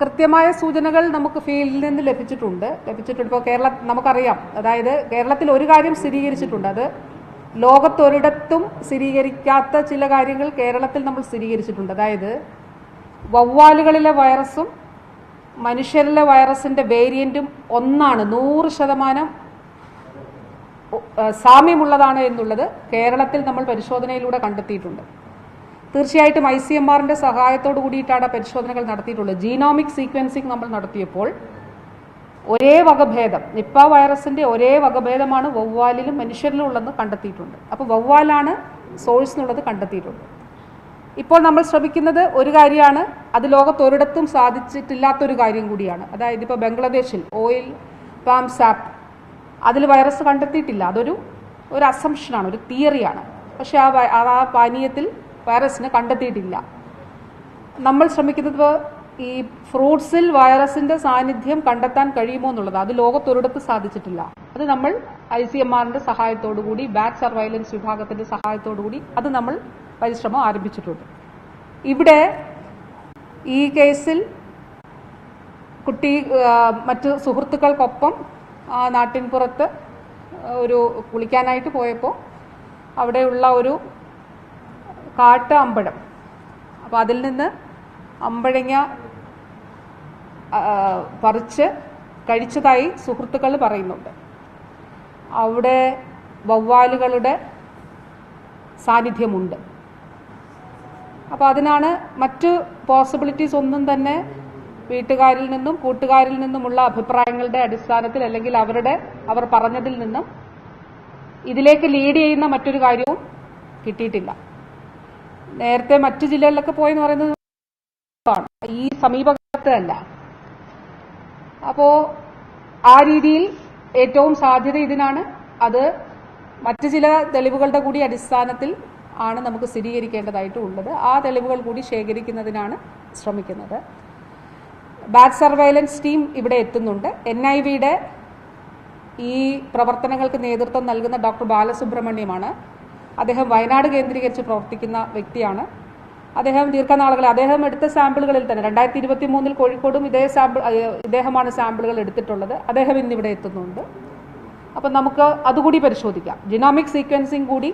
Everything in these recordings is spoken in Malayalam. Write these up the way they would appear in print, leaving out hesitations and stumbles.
കൃത്യമായ സൂചനകൾ നമുക്ക് ഫീൽഡിൽ നിന്ന് ലഭിച്ചിട്ടുണ്ട്. ഇപ്പോൾ നമുക്കറിയാം, അതായത് കേരളത്തിൽ ഒരു കാര്യം സ്ഥിരീകരിച്ചിട്ടുണ്ട്, അത് ലോകത്തൊരിടത്തും സ്ഥിരീകരിക്കാത്ത ചില കാര്യങ്ങൾ കേരളത്തിൽ നമ്മൾ സ്ഥിരീകരിച്ചിട്ടുണ്ട്. അതായത് വവ്വാലുകളിലെ വൈറസും മനുഷ്യരിലെ വൈറസിന്റെ വേരിയന്റും ഒന്നാണ്, 100% സാമ്യമുള്ളതാണ് എന്നുള്ളത് കേരളത്തിൽ നമ്മൾ പരിശോധനയിലൂടെ കണ്ടെത്തിയിട്ടുണ്ട്. തീർച്ചയായിട്ടും ICMR-ന്റെ സഹായത്തോടു കൂടിയിട്ടാണ് പരിശോധനകൾ നടത്തിയിട്ടുള്ളത്. ജീനോമിക് സീക്വൻസിങ് നമ്മൾ നടത്തിയപ്പോൾ ഒരേ വകഭേദം, നിപ്പ വൈറസിന്റെ ഒരേ വകഭേദമാണ് വവ്വാലിലും മനുഷ്യരിലും ഉള്ളതെന്ന് കണ്ടെത്തിയിട്ടുണ്ട്. അപ്പോൾ വവ്വാലാണ് സോഴ്സ് എന്നുള്ളത് കണ്ടെത്തിയിട്ടുണ്ട്. ഇപ്പോൾ നമ്മൾ ശ്രമിക്കുന്നത് ഒരു കാര്യമാണ്, അത് ലോകത്തൊരിടത്തും സാധിച്ചിട്ടില്ലാത്തൊരു കാര്യം കൂടിയാണ്. അതായത് ഇപ്പോൾ ബംഗ്ലാദേശിൽ ഓയിൽ പാം സാപ്പ്, അതിൽ വൈറസ് കണ്ടെത്തിയിട്ടില്ല. അതൊരു അസംഷനാണ്, ഒരു തിയറിയാണ്. പക്ഷെ ആ പാനീയത്തിൽ വൈറസിനെ കണ്ടെത്തിയിട്ടില്ല. നമ്മൾ ശ്രമിക്കുന്നത് ഈ ഫ്രൂട്ട്സിൽ വൈറസിന്റെ സാന്നിധ്യം കണ്ടെത്താൻ കഴിയുമോ എന്നുള്ളത്. അത് ലോകത്തൊരിടത്ത് സാധിച്ചിട്ടില്ല. അത് നമ്മൾ ICMR-ന്റെ സഹായത്തോടുകൂടി, ബാറ്റ് സർവൈലൻസ് വിഭാഗത്തിന്റെ സഹായത്തോടുകൂടി അത് നമ്മൾ പരിശ്രമം ആരംഭിച്ചിട്ടുണ്ട്. ഇവിടെ ഈ കേസിൽ കുട്ടി മറ്റ് സുഹൃത്തുക്കൾക്കൊപ്പം നാട്ടിൻപുറത്ത് ഒരു കുളിക്കാനായിട്ട് പോയപ്പോൾ അവിടെയുള്ള ഒരു കാട്ട് അമ്പഴം, അപ്പോൾ അതിൽ നിന്ന് അമ്പഴങ്ങ പറിച്ച് കഴിച്ചതായി സുഹൃത്തുക്കൾ പറയുന്നുണ്ട്. അവിടെ വവ്വാലുകളുടെ സാന്നിധ്യമുണ്ട്. അപ്പോൾ അതിനാണ് മറ്റ് പോസിബിലിറ്റീസ് ഒന്നും തന്നെ വീട്ടുകാരിൽ നിന്നും കൂട്ടുകാരിൽ നിന്നുമുള്ള അഭിപ്രായങ്ങളുടെ അടിസ്ഥാനത്തിൽ, അല്ലെങ്കിൽ അവർ പറഞ്ഞതിൽ നിന്നും ഇതിലേക്ക് ലീഡ് ചെയ്യുന്ന മറ്റൊരു കാര്യവും കിട്ടിയിട്ടില്ല. നേരത്തെ മറ്റു ജില്ലകളിലൊക്കെ പോയെന്ന് പറയുന്നത് ഈ സമീപത്ത് അല്ല. അപ്പോ ആ രീതിയിൽ ഏറ്റവും സാധ്യത ഇതിനാണ്. അത് മറ്റു ചില തെളിവുകളുടെ കൂടി അടിസ്ഥാനത്തിൽ ആണ് നമുക്ക് സ്ഥിരീകരിക്കേണ്ടതായിട്ടുള്ളത്. ആ തെളിവുകൾ കൂടി ശേഖരിക്കുന്നതിനാണ് ശ്രമിക്കുന്നത്. ബാറ്റ് സർവൈലൻസ് ടീം ഇവിടെ എത്തുന്നുണ്ട്. NIV-യുടെ ഈ പ്രവർത്തനങ്ങൾക്ക് നേതൃത്വം നൽകുന്ന ഡോക്ടർ ബാലസുബ്രഹ്മണ്യമാണ്. അദ്ദേഹം വയനാട് കേന്ദ്രീകരിച്ച് പ്രവർത്തിക്കുന്ന വ്യക്തിയാണ്. അദ്ദേഹം ദീർഘനാളുകൾ അദ്ദേഹം എടുത്ത സാമ്പിളുകളിൽ തന്നെ 2023 കോഴിക്കോടും ഇദ്ദേഹമാണ് സാമ്പിളുകൾ എടുത്തിട്ടുള്ളത്. അദ്ദേഹം ഇന്നിവിടെ എത്തുന്നുണ്ട്. അപ്പം നമുക്ക് അതുകൂടി പരിശോധിക്കാം. ജിനോമിക് സീക്വൻസിങ് കൂടി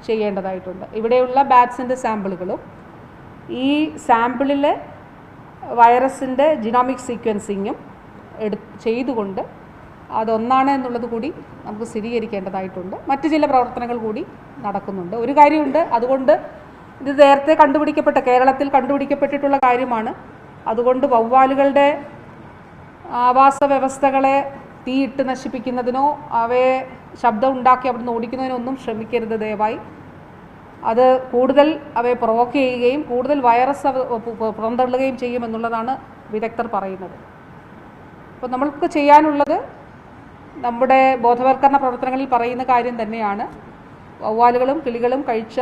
ചെയ്യേണ്ടതായിട്ടുണ്ട്. ഇവിടെയുള്ള ബാറ്റ്സിൻ്റെ സാമ്പിളുകളും ഈ സാമ്പിളിലെ വൈറസിൻ്റെ ജിനോമിക് സീക്വൻസിങ്ങും ചെയ്തുകൊണ്ട് അതൊന്നാണ് എന്നുള്ളത് കൂടി നമുക്ക് സ്ഥിരീകരിക്കേണ്ടതായിട്ടുണ്ട്. മറ്റു ചില പ്രവർത്തനങ്ങൾ കൂടി നടക്കുന്നുണ്ട്. ഒരു കാര്യമുണ്ട്, അതുകൊണ്ട് ഇത് നേരത്തെ കേരളത്തിൽ കണ്ടുപിടിക്കപ്പെട്ടിട്ടുള്ള കാര്യമാണ്. അതുകൊണ്ട് വവ്വാലുകളുടെ ആവാസ വ്യവസ്ഥകളെ തീയിട്ട് നശിപ്പിക്കുന്നതിനോ അവയെ ശബ്ദം ഉണ്ടാക്കി അവിടുന്ന് ഓടിക്കുന്നതിനോ ഒന്നും ശ്രമിക്കരുത് ദയവായി. അത് കൂടുതൽ അവയെ പ്രൊവോക്ക് ചെയ്യുകയും കൂടുതൽ വൈറസ് പുറന്തള്ളുകയും ചെയ്യുമെന്നുള്ളതാണ് വിദഗ്ധർ പറയുന്നത്. അപ്പോൾ നമ്മൾക്ക് ചെയ്യാനുള്ളത് നമ്മുടെ ബോധവൽക്കരണ പ്രവർത്തനങ്ങളിൽ പറയുന്ന കാര്യം തന്നെയാണ്. വവ്വാലുകളും കിളികളും കഴിച്ച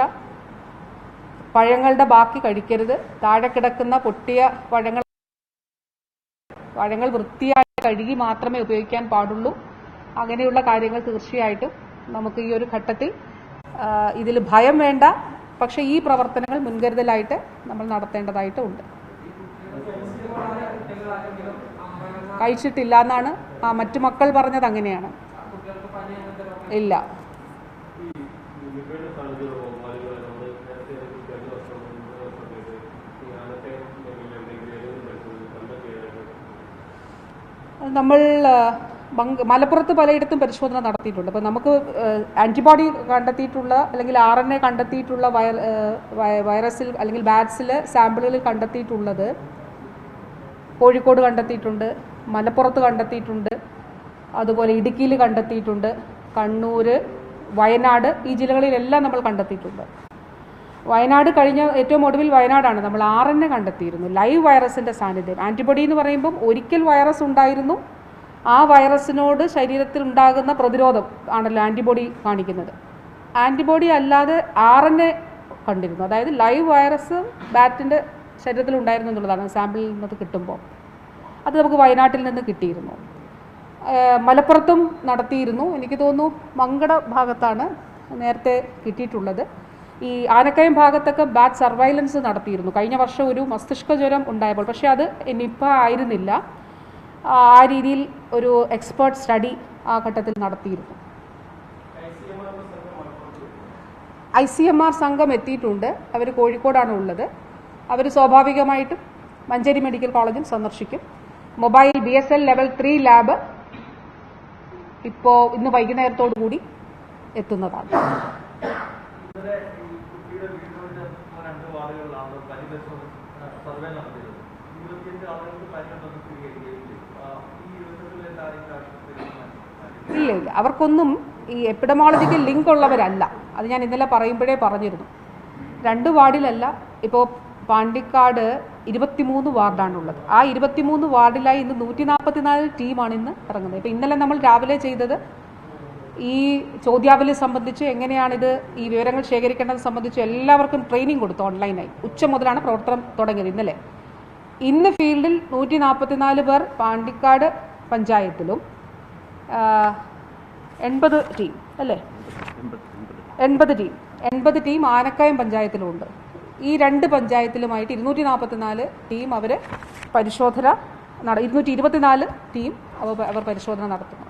പഴങ്ങളുടെ ബാക്കി കഴിക്കരുത്. താഴെ കിടക്കുന്ന പൊട്ടിയ പഴങ്ങൾ വൃത്തിയായി കഴുകി മാത്രമേ ഉപയോഗിക്കാൻ പാടുള്ളൂ. അങ്ങനെയുള്ള കാര്യങ്ങൾ തീർച്ചയായിട്ടും നമുക്ക് ഈ ഒരു ഘട്ടത്തിൽ ഇതിൽ ഭയം വേണ്ട. പക്ഷേ ഈ പ്രവർത്തനങ്ങൾ മുൻകരുതലായിട്ട് നമ്മൾ നടത്തേണ്ടതായിട്ടുണ്ട്. കഴിച്ചിട്ടില്ല എന്നാണ് മറ്റു മക്കൾ പറഞ്ഞത്. അങ്ങനെയാണ്. ഇല്ല. നമ്മൾ മലപ്പുറത്ത് പലയിടത്തും പരിശോധന നടത്തിയിട്ടുണ്ട്. അപ്പോൾ നമുക്ക് ആൻറ്റിബോഡി കണ്ടെത്തിയിട്ടുള്ള അല്ലെങ്കിൽ RNA കണ്ടെത്തിയിട്ടുള്ള വൈറസിൽ അല്ലെങ്കിൽ ബാറ്റ്സിൽ സാമ്പിളുകളിൽ കണ്ടെത്തിയിട്ടുള്ളത് കോഴിക്കോട് കണ്ടെത്തിയിട്ടുണ്ട്, മലപ്പുറത്ത് കണ്ടെത്തിയിട്ടുണ്ട്, അതുപോലെ ഇടുക്കിയിൽ കണ്ടെത്തിയിട്ടുണ്ട്, കണ്ണൂർ, വയനാട്, ഈ ജില്ലകളിലെല്ലാം നമ്മൾ കണ്ടെത്തിയിട്ടുണ്ട്. വയനാട് കഴിഞ്ഞ ഏറ്റവും ഒടുവിൽ വയനാടാണ് നമ്മൾ RNA കണ്ടെത്തിയിരുന്നു, ലൈവ് വൈറസിൻ്റെ സാന്നിധ്യം. ആൻറ്റിബോഡി എന്ന് പറയുമ്പം ഒരിക്കൽ വൈറസ് ഉണ്ടായിരുന്നു, ആ വൈറസിനോട് ശരീരത്തിൽ ഉണ്ടാകുന്ന പ്രതിരോധം ആണല്ലോ ആൻറ്റിബോഡി കാണിക്കുന്നത്. ആൻറ്റിബോഡി അല്ലാതെ RNA കണ്ടിരുന്നു, അതായത് ലൈവ് വൈറസ് ബാറ്റിൻ്റെ ശരീരത്തിൽ ഉണ്ടായിരുന്നു എന്നുള്ളതാണ് സാമ്പിളിൽ നിന്നത് കിട്ടുമ്പോൾ. അത് നമുക്ക് വയനാട്ടിൽ നിന്ന് കിട്ടിയിരുന്നു. മലപ്പുറത്തും നടത്തിയിരുന്നു. എനിക്ക് തോന്നുന്നു മങ്കട ഭാഗത്താണ് നേരത്തെ കിട്ടിയിട്ടുള്ളത്. ഈ ആനക്കയം ഭാഗത്തൊക്കെ ബാറ്റ് സർവൈലൻസ് നടത്തിയിരുന്നു കഴിഞ്ഞ വർഷം ഒരു മസ്തിഷ്ക ജ്വരം ഉണ്ടായപ്പോൾ. പക്ഷേ അത് നിപ്പ ആയിരുന്നില്ല. ആ രീതിയിൽ ഒരു എക്സ്പേർട്ട് സ്റ്റഡി ആ ഘട്ടത്തിൽ നടത്തിയിരുന്നു. ICMR സംഘം എത്തിയിട്ടുണ്ട്. അവർ കോഴിക്കോടാണ് ഉള്ളത്. അവർ സ്വാഭാവികമായിട്ടും മഞ്ചേരി മെഡിക്കൽ കോളേജിൽ സന്ദർശിക്കും. മൊബൈൽ BSL ലെവൽ 3 ലാബ് ഇപ്പോൾ ഇന്ന് വൈകുന്നേരത്തോടു കൂടി എത്തുന്നതാണ്. ഇല്ല ഇല്ല, അവർക്കൊന്നും ഈ എപ്പിഡമോളജിക്കൽ ലിങ്ക് ഉള്ളവരല്ല. അത് ഞാൻ ഇന്നലെ പറയുമ്പോഴേ പറഞ്ഞിരുന്നു. 2 വാർഡിലല്ല, ഇപ്പോൾ പാണ്ടിക്കാട് 23 വാർഡാണുള്ളത്. ആ 23 വാർഡിലായി ഇന്ന് 144 ടീമാണ് ഇന്ന് ഇറങ്ങുന്നത്. ഇപ്പോൾ ഇന്നലെ നമ്മൾ രാവിലെ ചെയ്തത് ഈ ചോദ്യാവലി സംബന്ധിച്ച് എങ്ങനെയാണിത് ഈ വിവരങ്ങൾ ശേഖരിക്കേണ്ടത് സംബന്ധിച്ച് എല്ലാവർക്കും ട്രെയിനിങ് കൊടുത്തു ഓൺലൈനായി. ഉച്ച മുതലാണ് പ്രവർത്തനം തുടങ്ങിയത് ഇന്നലെ. ഇന്ന് ഫീൽഡിൽ 144 പേർ പാണ്ടിക്കാട് പഞ്ചായത്തിലും 80 ടീം അല്ലേ 80 ടീം ആനക്കയം പഞ്ചായത്തിലുമുണ്ട്. ഈ 2 പഞ്ചായത്തിലുമായിട്ട് 244 ടീം അവർ പരിശോധന 224 ടീം അവർ പരിശോധന നടത്തുന്നു.